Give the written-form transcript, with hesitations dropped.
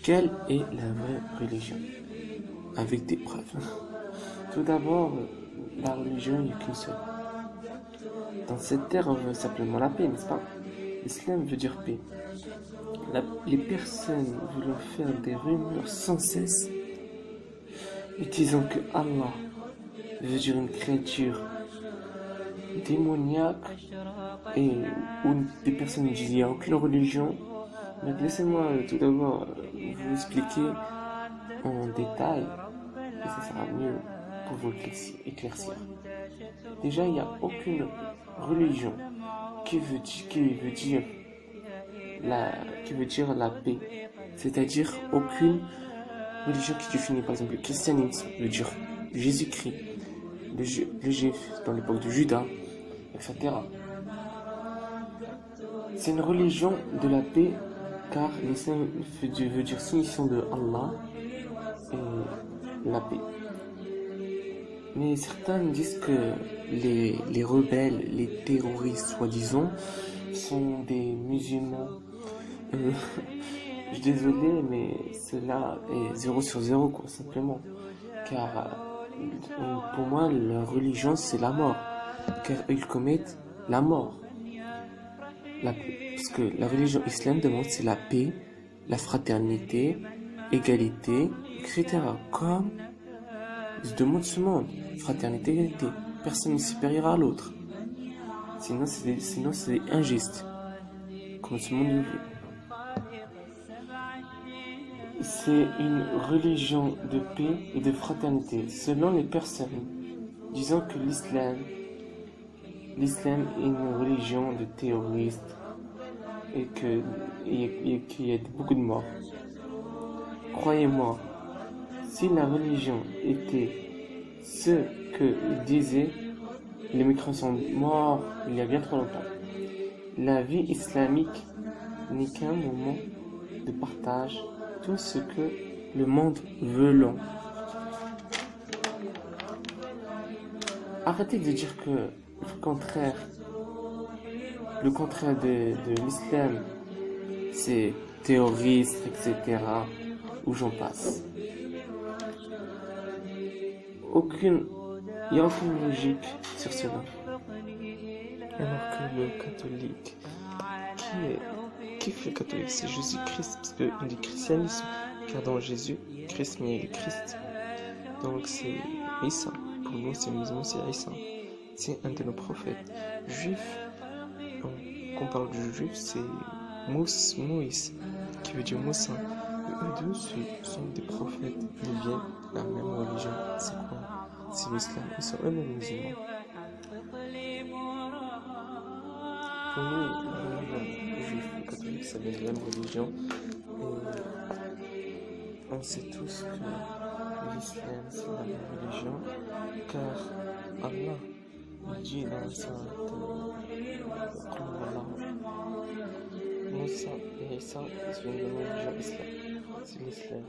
Quelle est la vraie religion? Avec des preuves. Tout d'abord, la religion, il n'y a qu'une seule. Dans cette terre, on veut simplement la paix, n'est-ce pas? L'islam veut dire paix. Les personnes veulent faire des rumeurs sans cesse, disant que Allah veut dire une créature démoniaque, et où des personnes disent qu'il n'y a aucune religion. Mais laissez-moi tout d'abord vous expliquer en détail, et ça sera mieux pour vous éclaircir. Déjà, il n'y a aucune religion qui veut dire la paix, c'est-à-dire aucune religion qui définit. Par exemple, le christianisme veut dire Jésus-Christ, le juif dans l'époque de Judas, etc. C'est une religion de la paix, car l'islam veut dire soumission de Allah et la paix. Mais certains disent que les rebelles, les terroristes soi-disant, sont des musulmans. Je suis désolé, mais cela est 0 sur 0, quoi, simplement. Car pour moi, la religion, c'est la mort. Car ils commettent la mort. Parce que la religion islamique demande, c'est la paix, la fraternité, égalité, etc. Comme de ce monde, fraternité, égalité. Personne n'est supérieur à l'autre. Sinon, c'est injuste. Comme ce monde le veut. C'est une religion de paix et de fraternité, selon les personnes disant que l'islam est une religion de terroristes et qu'il y a beaucoup de morts. Croyez-moi, si la religion était ce que disaient, les mécréants sont morts il y a bien trop longtemps. La vie islamique n'est qu'un moment de partage, tout ce que le monde veut long. Arrêtez de dire que le contraire de l'islam, c'est terroriste, etc. Où j'en passe. Il n'y a aucune logique sur cela. Alors que le catholique, qui fait le catholique? C'est Jésus-Christ, parce qu'il dit christianisme, car dans Jésus-Christ, mais il est Christ. Donc c'est Issa. Pour nous, c'est musulman, c'est Issa. C'est un de nos prophètes. Juif, quand on parle du juif, c'est Moïse, qui veut dire Moussa. Eux deux sont des prophètes, ils viennent de la même religion. C'est quoi? C'est l'islam, ils sont eux-mêmes musulmans. Pour nous, la religion juive et catholique, ça vient de la même religion. Et on sait tous que l'islam, c'est la même religion, car Allah dit dans la sourate Moussa et Issa, ils viennent de la religion islam. C'est l'islam.